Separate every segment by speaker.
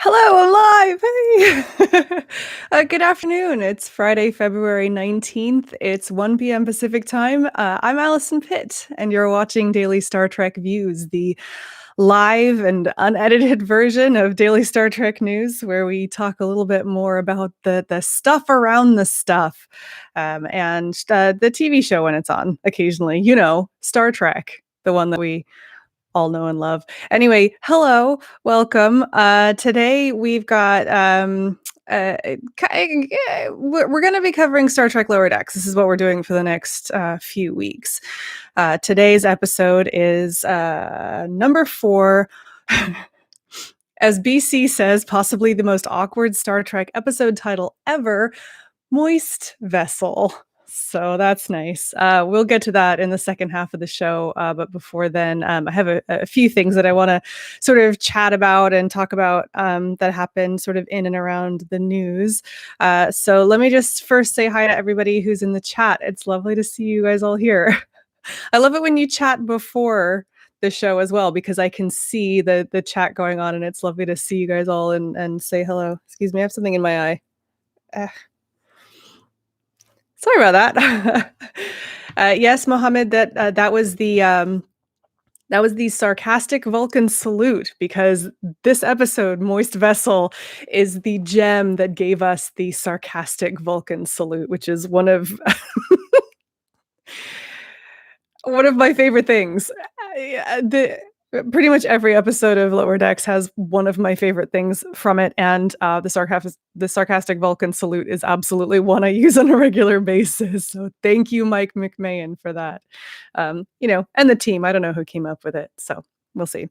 Speaker 1: Hello, I'm live. Hey. Good afternoon. It's Friday, February 19th. It's 1 p.m. Pacific time. I'm Alison Pitt, and you're watching Daily Star Trek Views, the live and unedited version of Daily Star Trek News, where we talk a little bit more about the stuff around the stuff, and the TV show when it's on occasionally. Star Trek, the one that we all know and love. Anyway, hello, welcome. Today we've got we're going to be covering Star Trek Lower Decks. This is what we're doing for the next few weeks. Today's episode is number 4. As BC says, possibly the most awkward Star Trek episode title ever, Moist Vessel. So that's nice. We'll get to that in the second half of the show. But before then, I have a few things that I want to sort of chat about and talk about that happened sort of in and around the news. So let me just first say hi to everybody who's in the chat. It's lovely to see you guys all here. I love it when you chat before the show as well, because I can see the chat going on, and it's lovely to see you guys all and say hello. Excuse me, I have something in my eye. Sorry about that. Yes, Mohammed, that was the sarcastic Vulcan salute, because this episode, Moist Vessel, is the gem that gave us the sarcastic Vulcan salute, which is one of one of my favorite things. Pretty much every episode of Lower Decks has one of my favorite things from it, and the sarcastic Vulcan salute is absolutely one I use on a regular basis. So thank you, Mike McMahon, for that. And the team. I don't know who came up with it, so we'll see.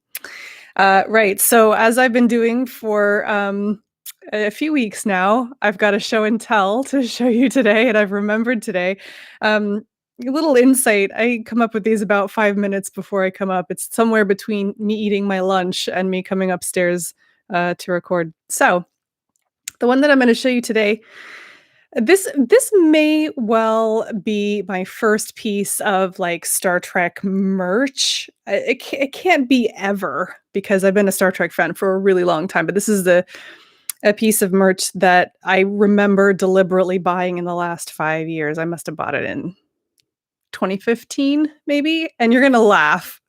Speaker 1: Right. So as I've been doing for a few weeks now, I've got a show and tell to show you today, and I've remembered today. A little insight. I come up with these about 5 minutes before I come up. It's somewhere between me eating my lunch and me coming upstairs to record. So the one that I'm going to show you today, this may well be my first piece of like Star Trek merch. It can't be ever, because I've been a Star Trek fan for a really long time. But this is a piece of merch that I remember deliberately buying in the last 5 years. I must have bought it in 2015 maybe, and you're gonna laugh.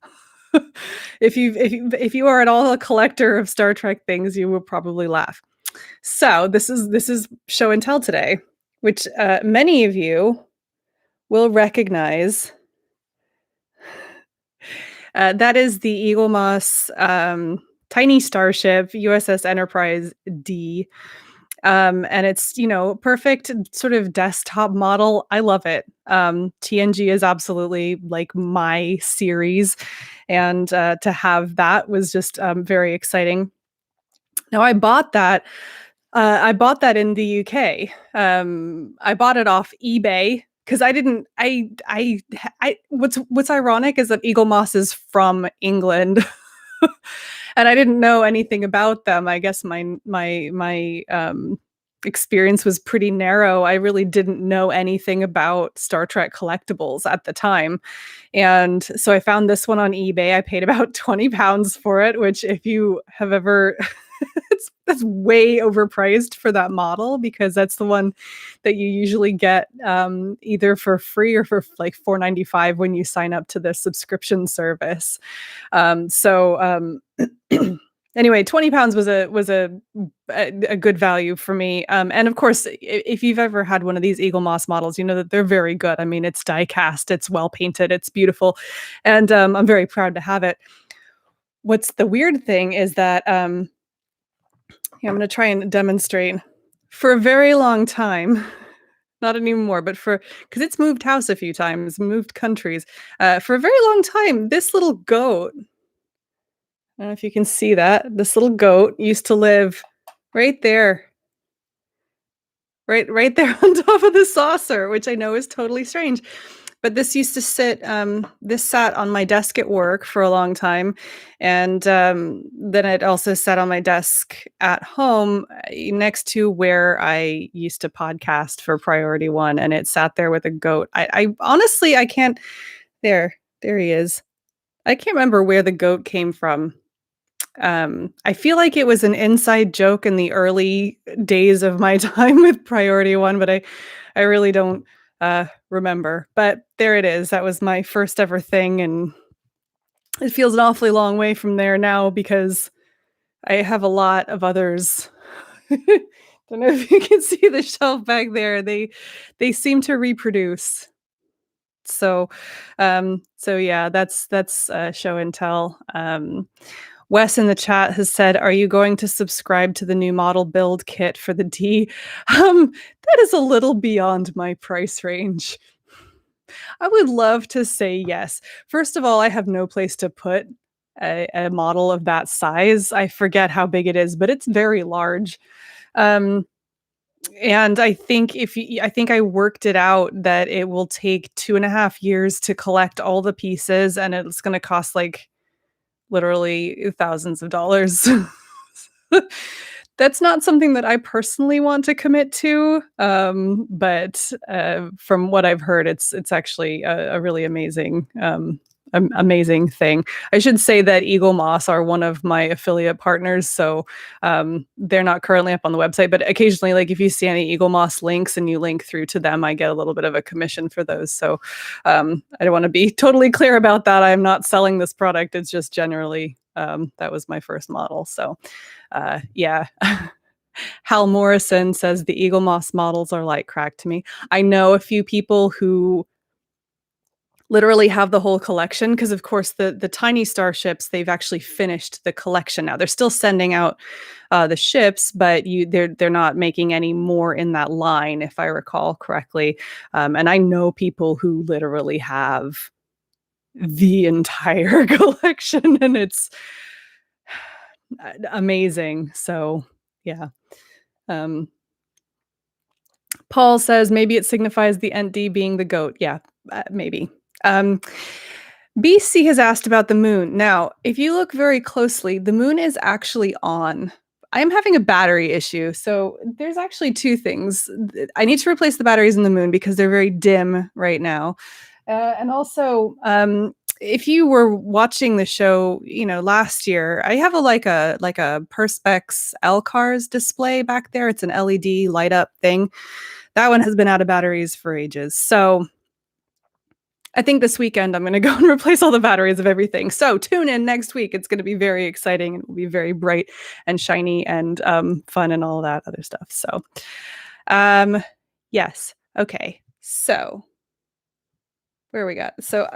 Speaker 1: if you are at all a collector of Star Trek things, you will probably laugh. So this is show and tell today, which many of you will recognize. That is the Eagle Moss tiny starship USS Enterprise D. And it's, perfect sort of desktop model. I love it. TNG is absolutely like my series. And to have that was just very exciting. Now I bought that. In the UK. I bought it off eBay because I didn't. What's ironic is that Eagle Moss is from England, and I didn't know anything about them. I guess my experience was pretty narrow. I really didn't know anything about Star Trek collectibles at the time. And so I found this one on eBay. I paid about £20 for it, which if you have ever that's way overpriced for that model, because that's the one that you usually get either for free or for like $4.95 when you sign up to the subscription service. Anyway, £20 was a good value for me. And of course, if you've ever had one of these Eagle Moss models, you know that they're very good. I mean, it's die cast, it's well painted, it's beautiful, and I'm very proud to have it. What's the weird thing is that I'm going to try and demonstrate. For a very long time, not anymore, but because it's moved house a few times, moved countries. For a very long time, this little goat, I don't know if you can see that, this little goat used to live right there. Right there on top of the saucer, which I know is totally strange. But this used to this sat on my desk at work for a long time. And then it also sat on my desk at home next to where I used to podcast for Priority One. And it sat there with a goat. I honestly, I can't, there he is. I can't remember where the goat came from. I feel like it was an inside joke in the early days of my time with Priority One, but I really don't remember. But there it is. That was my first ever thing, and it feels an awfully long way from there now because I have a lot of others. Don't know if you can see the shelf back there. They seem to reproduce. So yeah, that's show and tell. Wes in the chat has said, "Are you going to subscribe to the new model build kit for the D?" That is a little beyond my price range. I would love to say yes. First of all, I have no place to put a model of that size. I forget how big it is, but it's very large. Um, and I think I worked it out that it will take 2.5 years to collect all the pieces, and it's going to cost like literally thousands of dollars. That's not something that I personally want to commit to, but from what I've heard, it's actually a really amazing amazing thing. I should say that Eagle Moss are one of my affiliate partners, so they're not currently up on the website, but occasionally, like if you see any Eagle Moss links and you link through to them, I get a little bit of a commission for those. So I don't want to be totally clear about that. I'm not selling this product. It's just generally that was my first model. So yeah. Hal Morrison says the Eagle Moss models are like crack to me. I know a few people who literally have the whole collection because of course the tiny starships, they've actually finished the collection now. They're still sending out the ships, but they're not making any more in that line, if I recall correctly. And I know people who literally have the entire collection, and it's amazing. So yeah. Um, Paul says maybe it signifies the ND being the goat. Yeah, maybe. Um, BC has asked about the moon. Now, if you look very closely, the moon is actually on. I'm having a battery issue. So there's actually two things. I need to replace the batteries in the moon because they're very dim right now. And also, if you were watching the show, last year, I have like a Perspex LCARS display back there. It's an LED light up thing. That one has been out of batteries for ages. So I think this weekend I'm going to go and replace all the batteries of everything. So tune in next week. It's going to be very exciting. It will be very bright and shiny and fun and all that other stuff. So, yes. Okay. So where we got? So,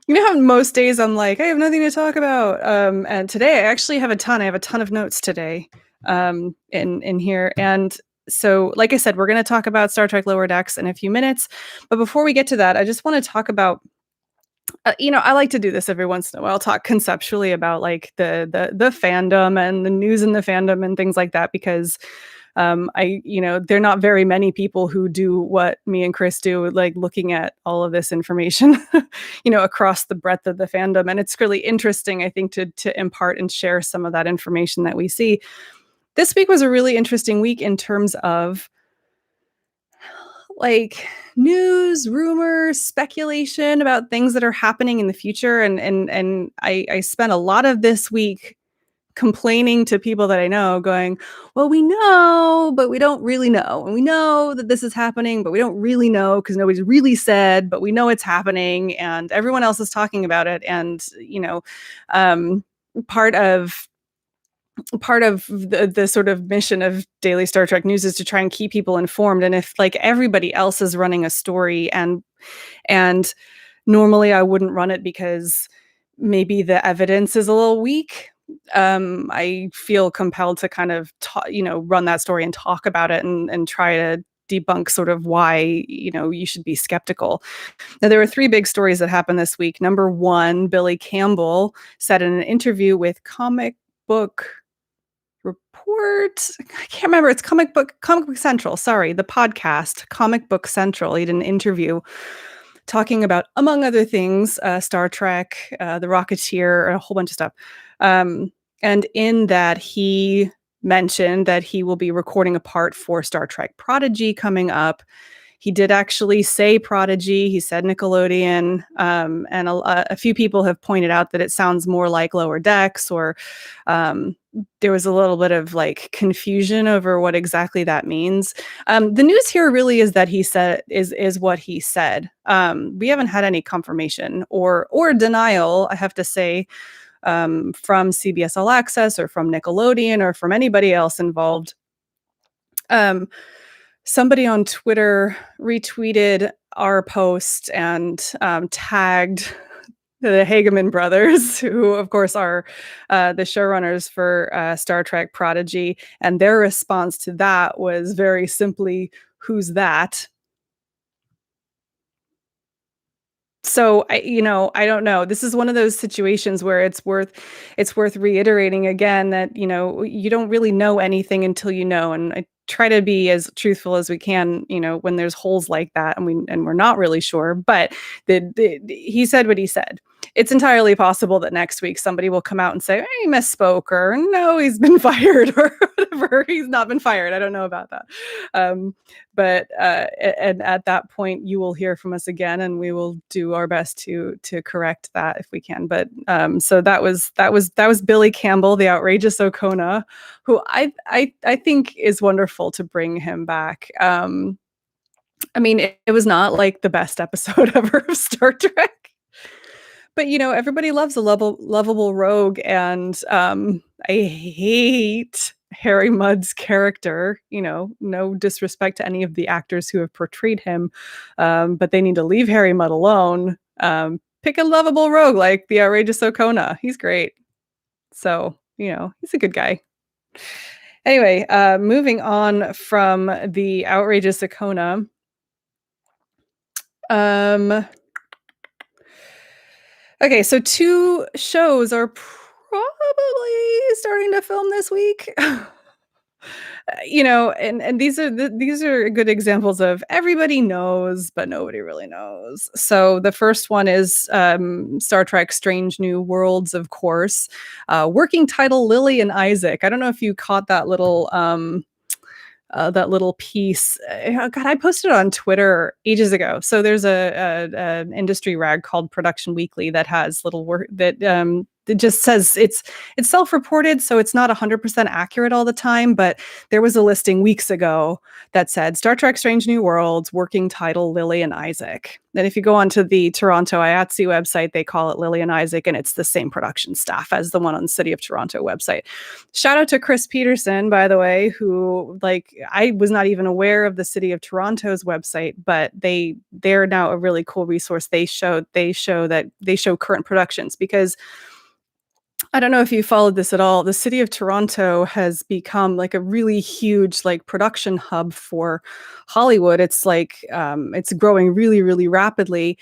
Speaker 1: you know how most days I'm like, I have nothing to talk about. And today I actually have a ton. I have a ton of notes today in here. And so, like I said, we're going to talk about Star Trek Lower Decks in a few minutes. But before we get to that, I just want to talk about, I like to do this every once in a while, talk conceptually about like the fandom and the news in the fandom and things like that, because there are not very many people who do what me and Chris do, like looking at all of this information, across the breadth of the fandom. And it's really interesting, I think, to impart and share some of that information that we see. This week was a really interesting week in terms of like news, rumors, speculation about things that are happening in the future. And I spent a lot of this week complaining to people that I know, going, well, we know, but we don't really know. And we know that this is happening, but we don't really know because nobody's really said, but we know it's happening and everyone else is talking about it. And, part of the sort of mission of Daily Star Trek News is to try and keep people informed. And if like everybody else is running a story and normally I wouldn't run it because maybe the evidence is a little weak, I feel compelled to kind of run that story and talk about it and try to debunk sort of why you should be skeptical. Now, there were three big stories that happened this week. Number one, Billy Campbell said in an interview with Comic Book Report, I can't remember, it's Comic Book Central, sorry, the podcast Comic Book Central. He did an interview talking about, among other things, Star Trek, The Rocketeer, a whole bunch of stuff. And in that, he mentioned that he will be recording a part for Star Trek Prodigy coming up. He did actually say Prodigy. He said Nickelodeon, and a few people have pointed out that it sounds more like Lower Decks, or there was a little bit of like confusion over what exactly that means. The news here really is that he said is what he said. We haven't had any confirmation or denial, I have to say, from CBS All Access or from Nickelodeon or from anybody else involved. Um, Somebody on Twitter retweeted our post and tagged the Hageman brothers, who, of course, are the showrunners for Star Trek Prodigy. And their response to that was very simply, "Who's that?" So I don't know. This is one of those situations where it's worth reiterating again that, you don't really know anything until you know. And I try to be as truthful as we can, when there's holes like that and we're not really sure. But he said what he said. It's entirely possible that next week somebody will come out and say, "Hey, he misspoke," or "No, he's been fired," or whatever. He's not been fired. I don't know about that. But and at that point, you will hear from us again, and we will do our best to correct that if we can. But so that was Billy Campbell, the outrageous Okona, who I think is wonderful to bring him back. I mean, it was not like the best episode ever of Star Trek. But, everybody loves a lovable rogue, and, I hate Harry Mudd's character, no disrespect to any of the actors who have portrayed him, but they need to leave Harry Mudd alone. Pick a lovable rogue like the outrageous Okona. He's great. So, he's a good guy. Anyway, moving on from the outrageous Okona, um okay, so 2 shows are probably starting to film this week. And these are good examples of everybody knows, but nobody really knows. So the first one is Star Trek: Strange New Worlds, of course. Working title: Lily and Isaac. I don't know if you caught that little piece. God, I posted it on Twitter ages ago. So there's an industry rag called Production Weekly that has little work that it just says it's self-reported, so it's not 100% accurate all the time. But there was a listing weeks ago that said Star Trek: Strange New Worlds, working title Lily and Isaac. And if you go onto the Toronto IATSE website, they call it Lily and Isaac, and it's the same production staff as the one on the City of Toronto website. Shout out to Chris Peterson, by the way, who, like, I was not even aware of the City of Toronto's website, but they're now a really cool resource. They show current productions, because I don't know if you followed this at all. The City of Toronto has become like a really huge like production hub for Hollywood. It's like it's growing really, really rapidly.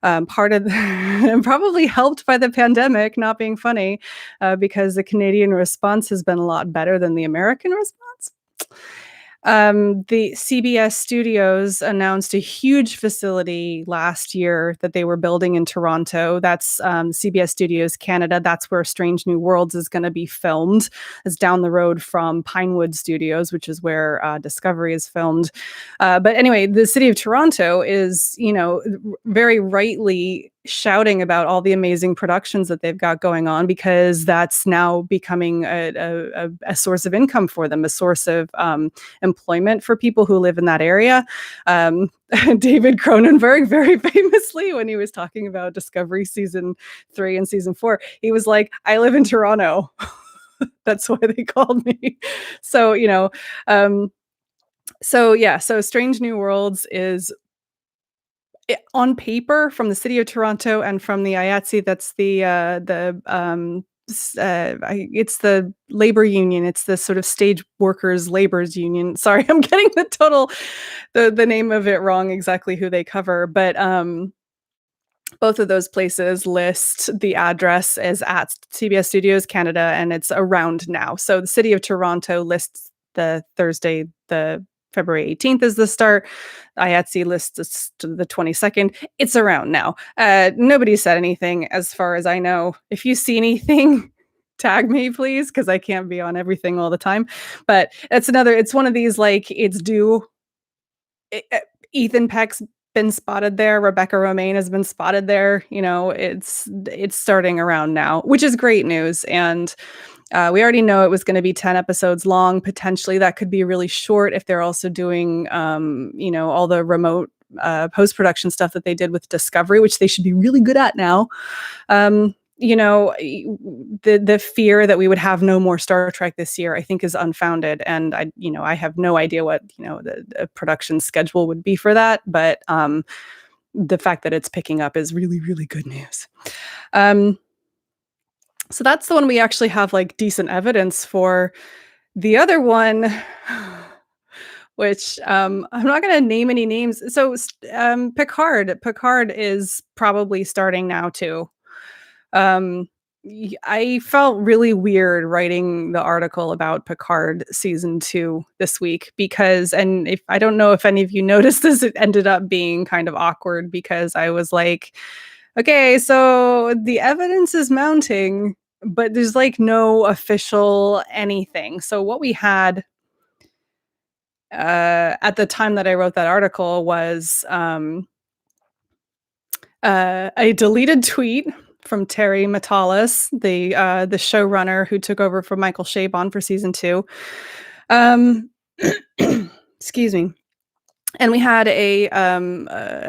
Speaker 1: Part of and probably helped by the pandemic, not being funny, because the Canadian response has been a lot better than the American response. The CBS Studios announced a huge facility last year that they were building in Toronto. That's CBS Studios Canada. That's where Strange New Worlds is going to be filmed. It's down the road from Pinewood Studios, which is where Discovery is filmed. But anyway, the City of Toronto is, very rightly shouting about all the amazing productions that they've got going on, because that's now becoming a source of income for them, a source of employment for people who live in that area. David Cronenberg, very famously, when he was talking about Discovery season 3 and season 4, he was like, "I live in Toronto." That's why they called me. So, so Strange New Worlds is, on paper, from the City of Toronto and from the IATSE, that's it's the labor union. It's the sort of stage workers laborers union. Sorry, I'm getting the name of it wrong, exactly who they cover. But both of those places list the address as at CBS Studios Canada, and it's around now. So the City of Toronto lists the Thursday, the February 18th is the start. IATSE lists the 22nd. It's around now. Nobody said anything as far as I know. If you see anything, tag me, please, because I can't be on everything all the time. But it's one of these, like, it's due. Ethan Peck's been spotted there, Rebecca Romaine has been spotted there, it's starting around now, which is great news, and, we already know it was gonna be 10 episodes long, potentially that could be really short if they're also doing, all the remote, post-production stuff that they did with Discovery, which they should be really good at now. The fear that we would have no more Star Trek this year, I think, is unfounded, and I have no idea what the production schedule would be for that, but the fact that it's picking up is really, really good news. Um, so that's the one we actually have like decent evidence for. The other one, which I'm not going to name any names. So Picard is probably starting now too. Um, I felt really weird writing the article about Picard season 2 this week because, and if I don't know if any of you noticed this, it ended up being kind of awkward because I was like, okay, so the evidence is mounting, but there's like no official anything. So what we had at the time that I wrote that article was a deleted tweet from Terry Matalas, the showrunner who took over from Michael Chabon for season 2. Excuse me. And we had an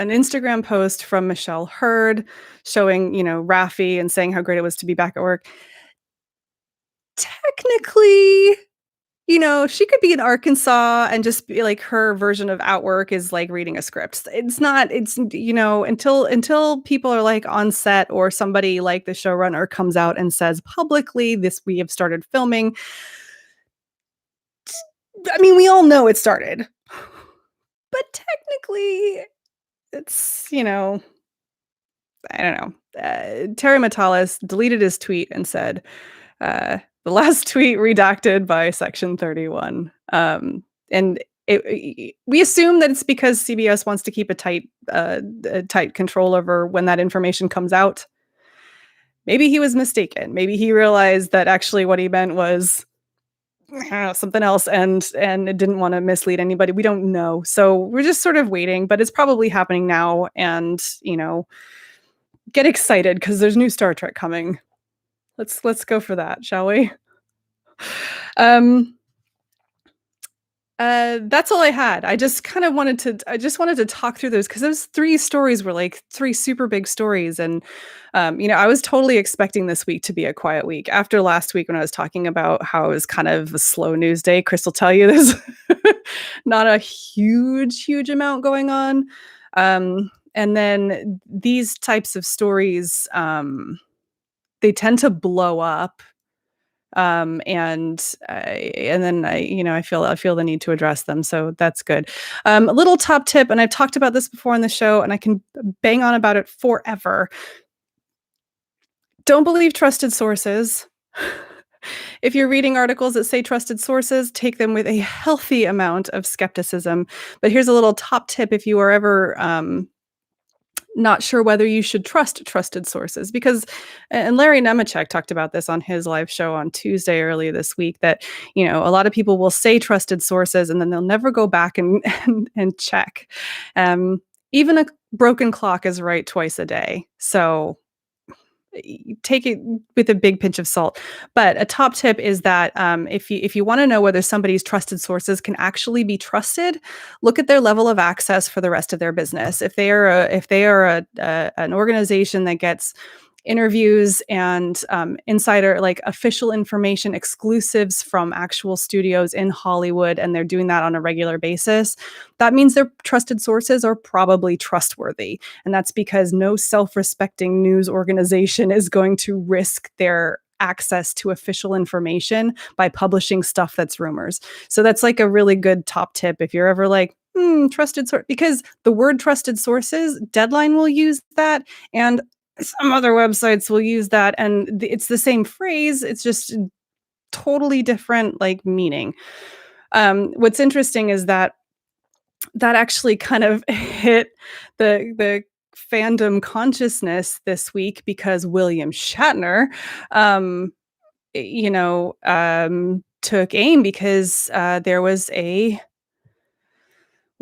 Speaker 1: Instagram post from Michelle Hurd showing, Raffi and saying how great it was to be back at work. Technically, she could be in Arkansas and just be like her version of Outwork is like reading a script. It's not, until people are like on set or somebody like the showrunner comes out and says publicly we have started filming. I mean, we all know it started. But technically it's, I don't know. Terry Matalas deleted his tweet and said, the last tweet redacted by Section 31. And we assume that it's because CBS wants to keep a tight control over when that information comes out. Maybe he was mistaken. Maybe he realized that actually what he meant was something else and it didn't want to mislead anybody. We don't know. So we're just sort of waiting, but it's probably happening now. And, get excited because there's new Star Trek coming. Let's go for that, shall we? That's all I had. I just wanted to talk through those because those 3 stories were like 3 super big stories. And, I was totally expecting this week to be a quiet week. After last week when I was talking about how it was kind of a slow news day, Chris will tell you there's not a huge amount going on. And then these types of stories, they tend to blow up. And then I feel the need to address them. So that's good. A little top tip, and I've talked about this before on the show, and I can bang on about it forever. Don't believe trusted sources. If you're reading articles that say trusted sources, take them with a healthy amount of skepticism. But here's a little top tip if you are ever not sure whether you should trust trusted sources, because, and Larry Nemechek talked about this on his live show on Tuesday earlier this week, that, a lot of people will say trusted sources and then they'll never go back and check. Even a broken clock is right twice a day. So take it with a big pinch of salt. But a top tip is that if you want to know whether somebody's trusted sources can actually be trusted, look at their level of access for the rest of their business. If they are an organization that gets interviews and insider, like official information, exclusives from actual studios in Hollywood, and they're doing that on a regular basis, that means their trusted sources are probably trustworthy. And that's because no self-respecting news organization is going to risk their access to official information by publishing stuff that's rumors. So that's like a really good top tip if you're ever like, trusted source, because the word trusted sources, Deadline will use that, and some other websites will use that, and it's the same phrase. It's just totally different, like, meaning. What's interesting is that actually kind of hit the fandom consciousness this week because William Shatner, took aim because there was a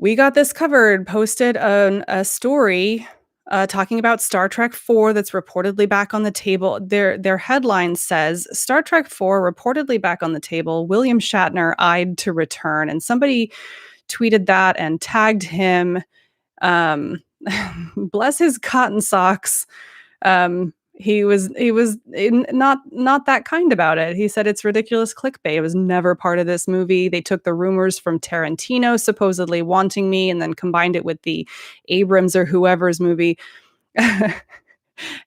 Speaker 1: We got this covered, posted a story talking about Star Trek 4 that's reportedly back on the table. Their headline says Star Trek 4 reportedly back on the table. William Shatner eyed to return, and somebody tweeted that and tagged him. Um, bless his cotton socks. Not that kind about it. He said it's ridiculous clickbait. It was never part of this movie. They took the rumors from Tarantino supposedly wanting me and then combined it with the Abrams or whoever's movie. And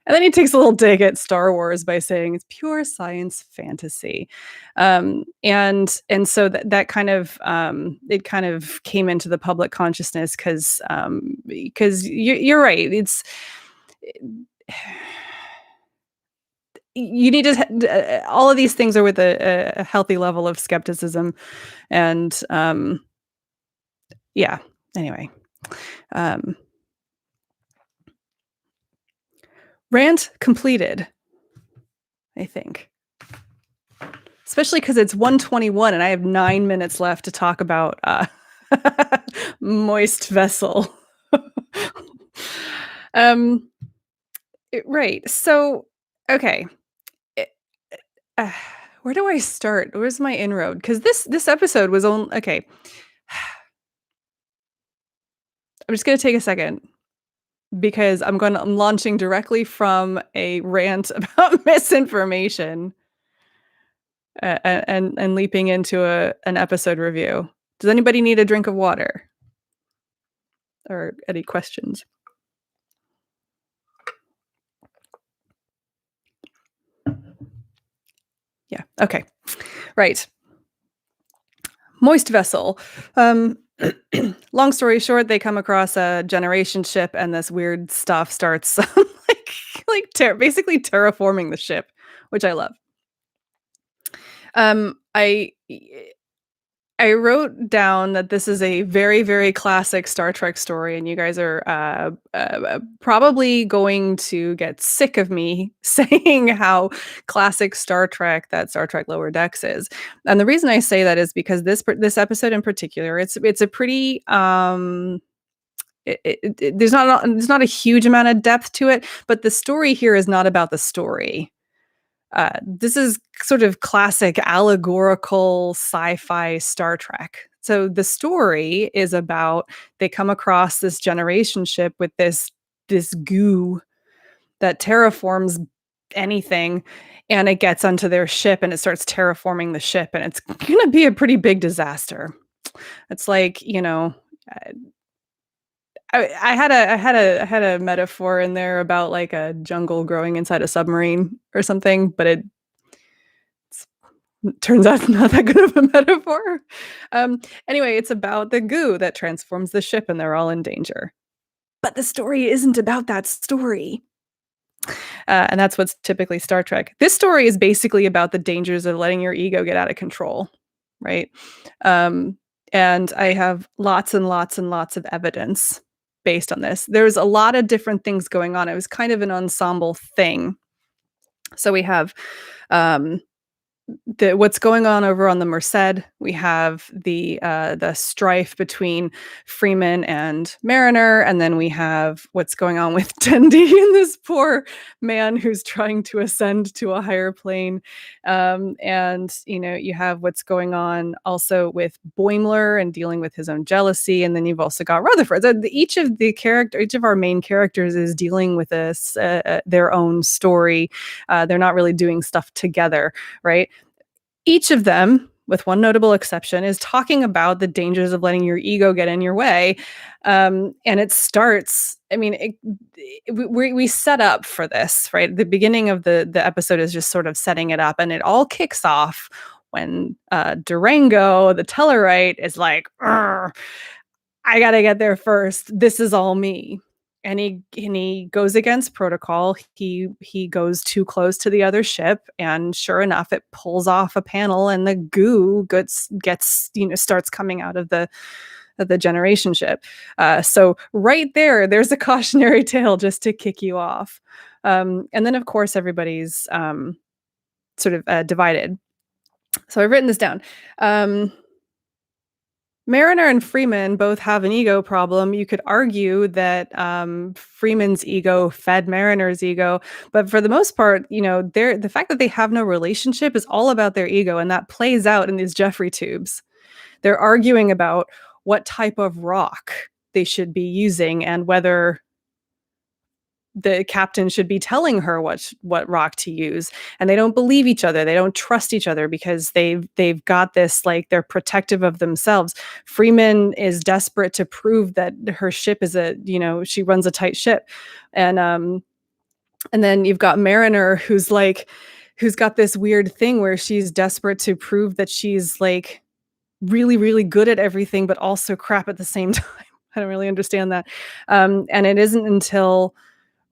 Speaker 1: then he takes a little dig at Star Wars by saying it's pure science fantasy, and so that kind of it kind of came into the public consciousness because you're right. It's you need to all of these things are with a healthy level of skepticism, and yeah. Anyway, um, rant completed. I think. Especially because it's 1:21 and I have 9 minutes left to talk about moist vessel. um, right. So, okay. Eh, where do I start? Where's my inroad? Because this episode was only okay. I'm just gonna take a second because I'm launching directly from a rant about misinformation. And leaping into an episode review. Does anybody need a drink of water? Or any questions? Yeah, okay. Right. Moist vessel. Long story short, they come across a generation ship and this weird stuff starts basically terraforming the ship, which I love. Um, I I wrote down that this is a very, very classic Star Trek story, and you guys are probably going to get sick of me saying how classic Star Trek that Star Trek Lower Decks is. And the reason I say that is because this episode in particular, it's a pretty there's not a huge amount of depth to it, but the story here is not about the story. This is sort of classic allegorical sci-fi Star Trek. So the story is about they come across this generation ship with this goo that terraforms anything, and it gets onto their ship and it starts terraforming the ship, and it's gonna be a pretty big disaster. It's like, I had a metaphor in there about like a jungle growing inside a submarine or something, but it turns out it's not that good of a metaphor. Anyway, it's about the goo that transforms the ship and they're all in danger. But the story isn't about that story. And that's what's typically Star Trek. This story is basically about the dangers of letting your ego get out of control, right? Um, and I have lots and lots and lots of evidence based on this. There's a lot of different things going on. It was kind of an ensemble thing. So we have um, what's going on over on the Merced. We have the strife between Freeman and Mariner, and then we have what's going on with Tendi and this poor man who's trying to ascend to a higher plane. And you have what's going on also with Boimler and dealing with his own jealousy, and then you've also got Rutherford. Each of our main characters is dealing with this their own story. They're not really doing stuff together, right? Each of them, with one notable exception, is talking about the dangers of letting your ego get in your way. And it starts, I mean, we set up for this, right? The beginning of the episode is just sort of setting it up, and it all kicks off when Durango, the Tellarite, is like, "Arr, I gotta get there first. This is all me." And he goes against protocol. He goes too close to the other ship, and sure enough, it pulls off a panel, and the goo gets starts coming out of the generation ship. So right there's a cautionary tale just to kick you off. And then of course everybody's sort of divided. So I've written this down. Mariner and Freeman both have an ego problem. You could argue that Freeman's ego fed Mariner's ego, but for the most part, the fact that they have no relationship is all about their ego, and that plays out in these Jeffrey tubes. They're arguing about what type of rock they should be using and whether the captain should be telling her what rock to use, and they don't believe each other, they don't trust each other because they've got this, like, they're protective of themselves. Freeman is desperate to prove that her ship is she runs a tight ship, and then you've got Mariner who's got this weird thing where she's desperate to prove that she's, like, really really good at everything but also crap at the same time. I don't really understand that. And it isn't until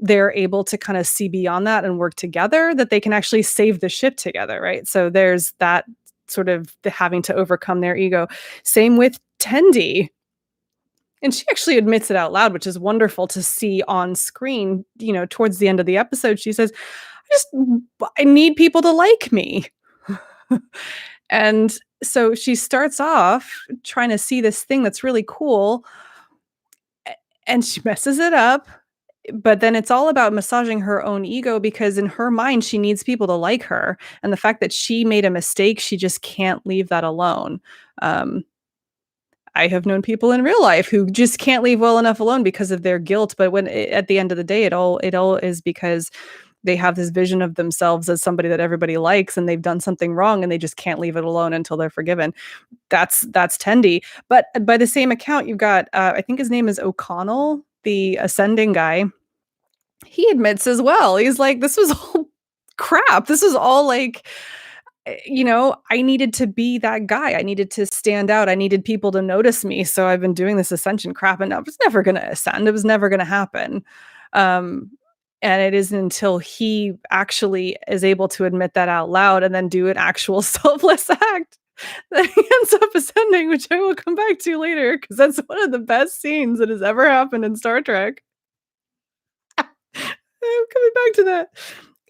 Speaker 1: they're able to kind of see beyond that and work together that they can actually save the ship together, right? So there's that sort of the having to overcome their ego. Same with Tendi. And she actually admits it out loud, which is wonderful to see on screen. Towards the end of the episode, she says, just I need people to like me. And so she starts off trying to see this thing that's really cool, and she messes it up. But then it's all about massaging her own ego because in her mind, she needs people to like her. And the fact that she made a mistake, she just can't leave that alone. Um, I have known people in real life who just can't leave well enough alone because of their guilt. But at the end of the day, it all is because they have this vision of themselves as somebody that everybody likes, and they've done something wrong, and they just can't leave it alone until they're forgiven. That's Tendi. But by the same account, you've got I think his name is O'Connell, the ascending guy. He admits as well. He's like, "This was all crap. This was all like, I needed to be that guy. I needed to stand out. I needed people to notice me. So I've been doing this ascension crap, and I was never gonna ascend. It was never gonna happen." Um, and it isn't until he actually is able to admit that out loud and then do an actual selfless act that he ends up ascending, which I will come back to later because that's one of the best scenes that has ever happened in Star Trek. I'm coming back to that.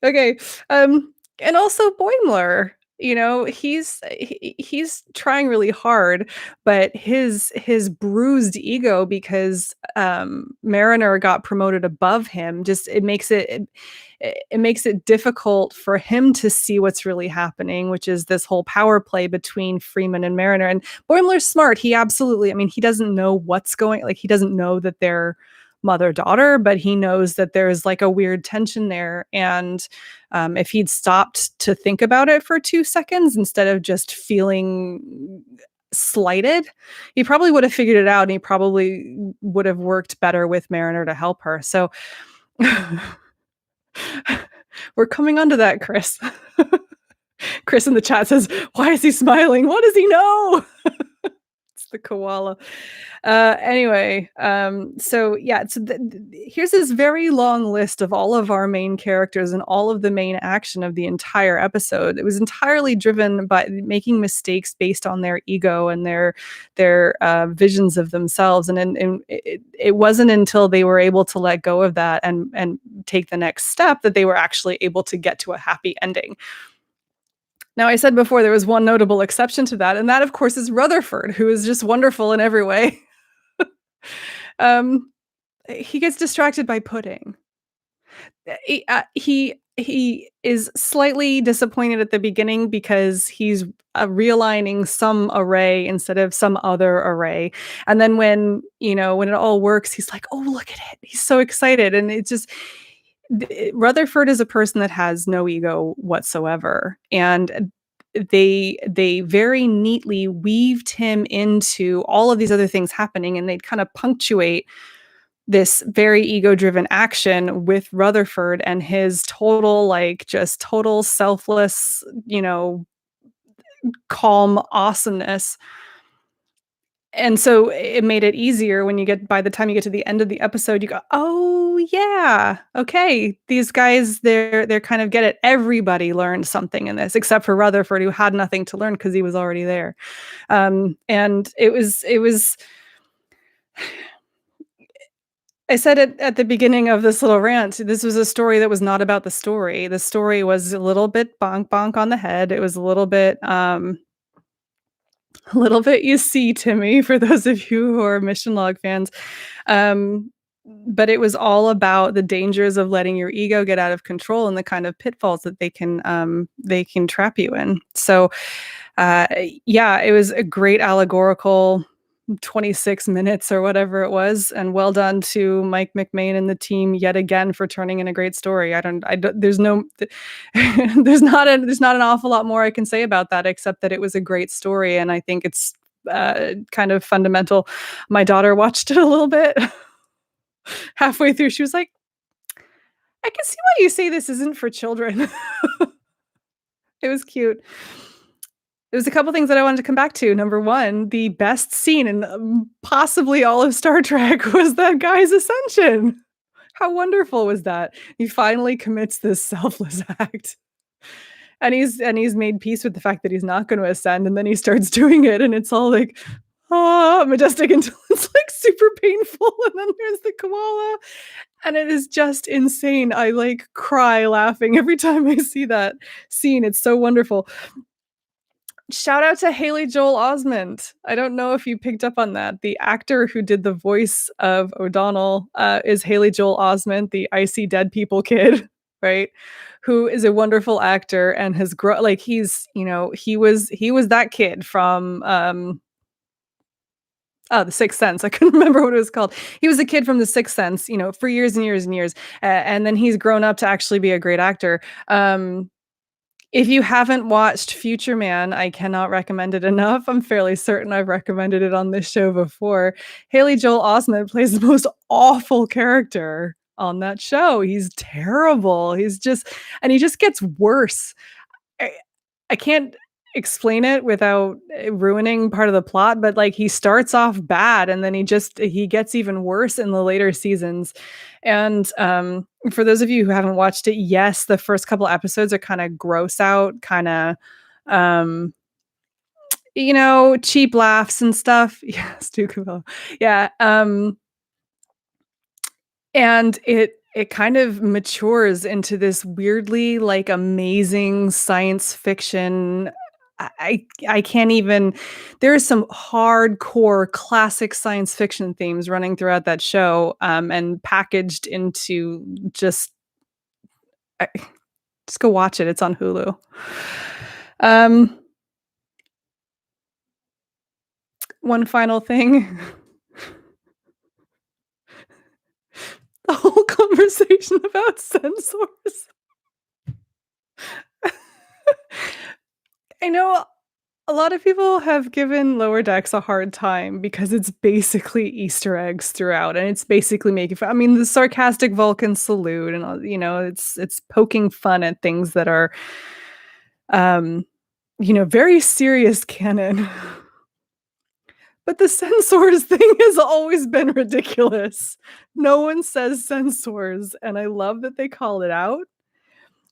Speaker 1: Okay, and also Boimler, he's trying really hard, but his bruised ego because, Mariner got promoted above him, just it makes it difficult for him to see what's really happening, which is this whole power play between Freeman and Mariner, and Boimler's smart, he absolutely, I mean, he doesn't know what's going, like, he doesn't know that they're mother-daughter, but he knows that there's, like, a weird tension there, and, if he'd stopped to think about it for 2 seconds instead of just feeling slighted, he probably would have figured it out, and he probably would have worked better with Mariner to help her, so we're coming onto that, Chris. Chris in the chat says, "Why is he smiling? What does he know?" It's the koala. Anyway, so yeah, here's this very long list of all of our main characters and all of the main action of the entire episode. It was entirely driven by making mistakes based on their ego and their visions of themselves, and it wasn't until they were able to let go of that and take the next step that they were actually able to get to a happy ending. Now, I said before there was one notable exception to that, and that, of course, is Rutherford, who is just wonderful in every way. Um, he gets distracted by pudding. He is slightly disappointed at the beginning because he's realigning some array instead of some other array, and then when it all works, he's like, "Oh, look at it!" He's so excited, and it just Rutherford is a person that has no ego whatsoever, and they very neatly weaved him into all of these other things happening, and they'd kind of punctuate this very ego-driven action with Rutherford and his total, like, just total selfless, calm awesomeness. And so it made it easier when by the time you get to the end of the episode, you go, "Oh, yeah. Okay. These guys, they're kind of get it. Everybody learned something in this, except for Rutherford, who had nothing to learn because he was already there." And it was I said it at the beginning of this little rant. This was a story that was not about the story. The story was a little bit bonk bonk on the head. It was a little bit A little bit you see, Timmy, for those of you who are Mission Log fans. Um, but it was all about the dangers of letting your ego get out of control and the kind of pitfalls that they can trap you in. So, uh, yeah, it was a great allegorical 26 minutes or whatever it was, and well done to Mike McMain and the team yet again for turning in a great story. I don't there's no there's not an awful lot more I can say about that except that it was a great story, and I think it's kind of fundamental. My daughter watched it a little bit. Halfway through, she was like, "I can see why you say this isn't for children." It was cute. There's a couple things that I wanted to come back to. Number 1, the best scene in, possibly all of Star Trek was that guy's ascension. How wonderful was that? He finally commits this selfless act, and he's made peace with the fact that he's not gonna ascend, and then he starts doing it, and it's all like, "Ah," majestic until it's, like, super painful, and then there's the koala, and it is just insane. I, like, cry laughing every time I see that scene. It's so wonderful. Shout out to Haley Joel Osment. I don't know if you picked up on that. The actor who did the voice of O'Donnell, is Haley Joel Osment, the I See Dead People kid, right? Who is a wonderful actor and has grown like, he's, he was that kid from, The Sixth Sense. I couldn't remember what it was called. He was a kid from The Sixth Sense, for years and years and years, and then he's grown up to actually be a great actor. If you haven't watched Future Man, I cannot recommend it enough. I'm fairly certain I've recommended it on this show before. Haley Joel Osment plays the most awful character on that show. He's terrible. He just gets worse. I, I can't explain it without ruining part of the plot, but like he starts off bad and then he gets even worse in the later seasons. And for those of you who haven't watched it, yes, the first couple episodes are kind of gross out, kind of um cheap laughs and stuff. Yeah, Stu Cavell. Yeah. And it kind of matures into this weirdly, like, amazing science fiction. I can't even there is some hardcore classic science fiction themes running throughout that show, and packaged into I just go watch it, it's on Hulu. Um, One final thing. The whole conversation about sensors. I know a lot of people have given Lower Decks a hard time because it's basically Easter eggs throughout, and it's basically making fun. I mean, the sarcastic Vulcan salute and all, it's poking fun at things that are, um, very serious canon. But the sensors thing has always been ridiculous. No one says sensors, and I love that they call it out.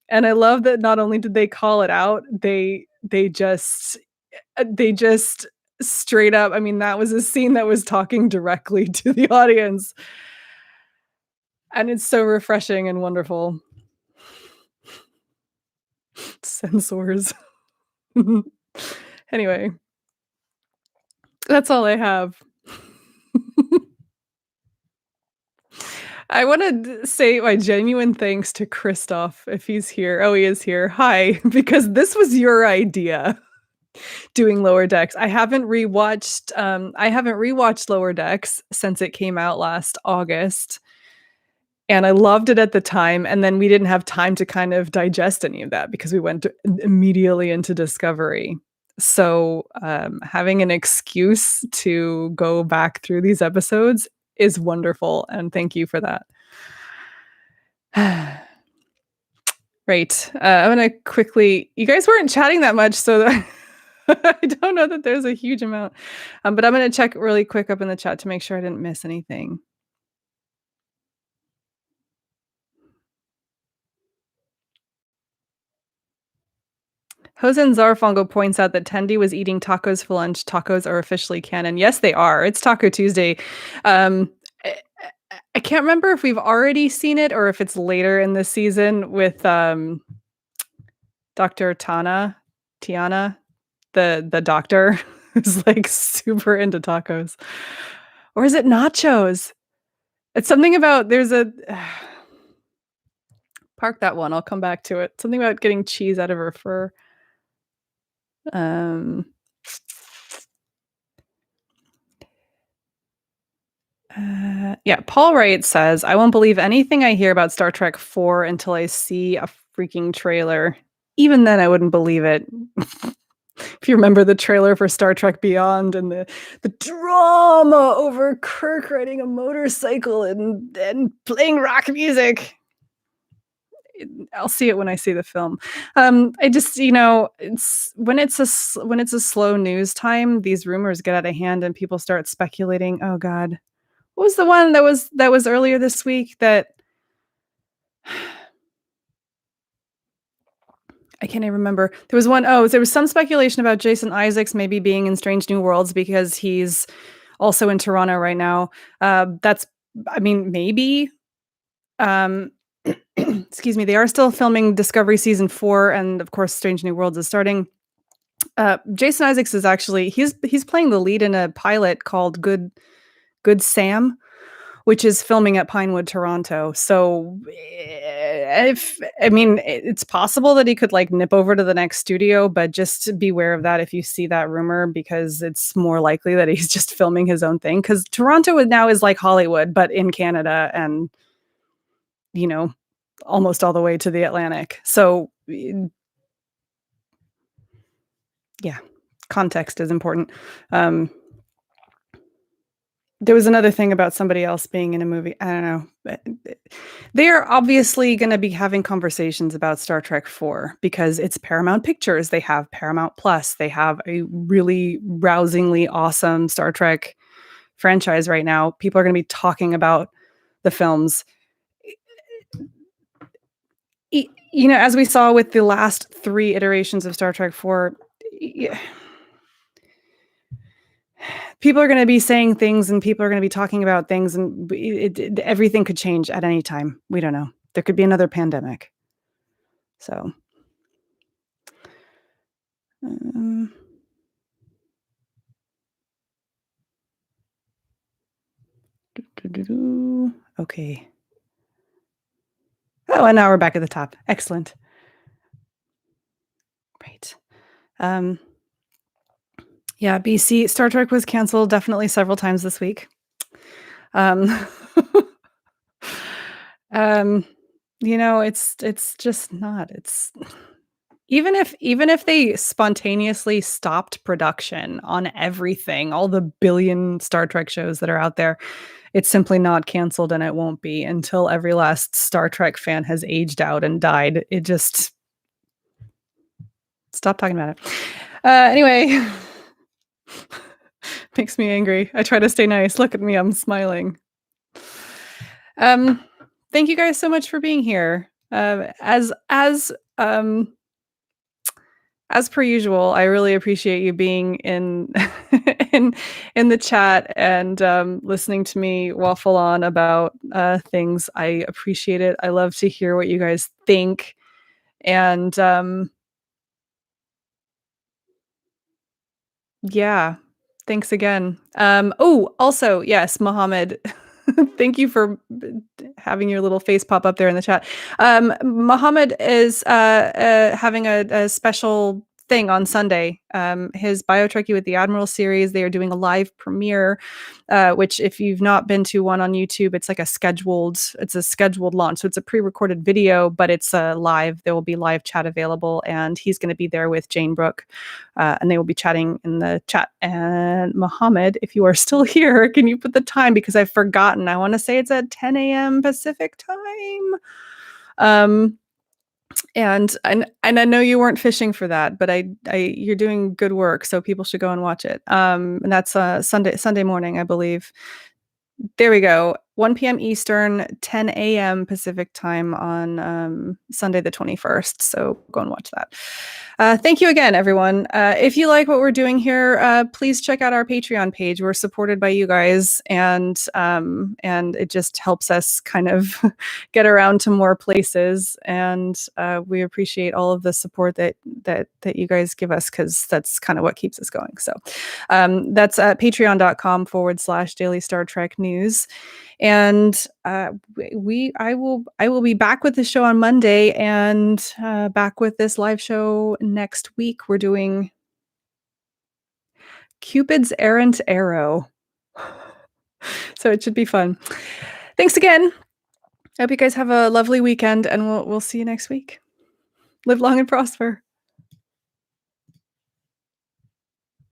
Speaker 1: And I love that not only did they call it out, they just straight up, I mean, that was a scene that was talking directly to the audience, and it's so refreshing and wonderful. Sensors. Anyway, that's all I have. I wanna say my genuine thanks to Christoph, if he's here. Oh, he is here. Hi, because this was your idea, doing Lower Decks. I haven't rewatched Lower Decks since it came out last August, and I loved it at the time, and then we didn't have time to kind of digest any of that because we went immediately into Discovery. So, having an excuse to go back through these episodes is wonderful, and thank you for that. Right. I'm gonna quickly. You guys weren't chatting that much, so I don't know that there's a huge amount. But I'm gonna check really quick up in the chat to make sure I didn't miss anything. Hosen Zarfongo points out that Tendi was eating tacos for lunch. Tacos are officially canon. Yes, they are. It's Taco Tuesday. Um, I, I can't remember if we've already seen it or if it's later in the season with Dr. Tiana, the doctor. who's, like, super into tacos. Or is it nachos? It's something about there's a park that one, I'll come back to it. Something about getting cheese out of her fur. Um, yeah, Paul Wright says, "I won't believe anything I hear about Star Trek 4 until I see a freaking trailer. Even then, I wouldn't believe it." If you remember the trailer for Star Trek Beyond and the drama over Kirk riding a motorcycle and playing rock music. I'll see it when I see the film. I just, it's when it's a slow news time, these rumors get out of hand and people start speculating. Oh God, what was the one that was earlier this week that I can't even remember. There was one, oh, there was some speculation about Jason Isaacs maybe being in Strange New Worlds because he's also in Toronto right now. That's, I mean, maybe. Um, excuse me. They are still filming Discovery season 4, and of course, Strange New Worlds is starting. Jason Isaacs is actually he's playing the lead in a pilot called Good Sam, which is filming at Pinewood, Toronto. So, if I mean, it's possible that he could like nip over to the next studio, but just beware of that if you see that rumor, because it's more likely that he's just filming his own thing. Because Toronto now is like Hollywood, but in Canada, and you know, almost all the way to the Atlantic. So, yeah, context is important. Um, There was another thing about somebody else being in a movie. I don't know. They're obviously going to be having conversations about Star Trek 4 because it's Paramount Pictures. They have Paramount Plus. They have a really rousingly awesome Star Trek franchise right now. People are going to be talking about the films. As we saw with the last 3 iterations of Star Trek 4, people are going to be saying things and people are going to be talking about things, and everything could change at any time. We don't know. There could be another pandemic. So, um, okay. Oh, and now we're back at the top. Excellent. Right. Um, yeah, BC Star Trek was canceled definitely several times this week. Um, um, it's just not. It's even if they spontaneously stopped production on everything, all the billion Star Trek shows that are out there, it's simply not canceled, and it won't be until every last Star Trek fan has aged out and died. It just stop talking about it. Anyway, makes me angry. I try to stay nice. Look at me, I'm smiling. Thank you guys so much for being here. As per usual, I really appreciate you being in in the chat and listening to me waffle on about things. I appreciate it. I love to hear what you guys think. And yeah, thanks again. Oh, also, yes, Mohammed, thank you for having your little face pop up there in the chat. Mohammed is having a special thing on Sunday. His BioTrekkie with the Admiral series, they are doing a live premiere, which if you've not been to one on YouTube, it's a scheduled launch. So it's a pre-recorded video, but it's live. There will be live chat available, and he's going to be there with Jane Brooke, and they will be chatting in the chat. And Mohammed, if you are still here, can you put the time, because I've forgotten. I want to say it's at 10 a.m. Pacific time. And I know you weren't fishing for that, but you're doing good work, so people should go and watch it. And that's Sunday morning, I believe. There we go. 1 p.m. Eastern, 10 a.m. Pacific time on Sunday the 21st. So go and watch that. Thank you again, everyone. If you like what we're doing here, please check out our Patreon page. We're supported by you guys, and it just helps us kind of get around to more places. And we appreciate all of the support that you guys give us, because that's kind of what keeps us going. So that's at patreon.com/Daily Star Trek News. And I will be back with the show on Monday, and back with this live show next week. We're doing Cupid's Errant Arrow. So it should be fun. Thanks again. I hope you guys have a lovely weekend, and we'll see you next week. Live long and prosper.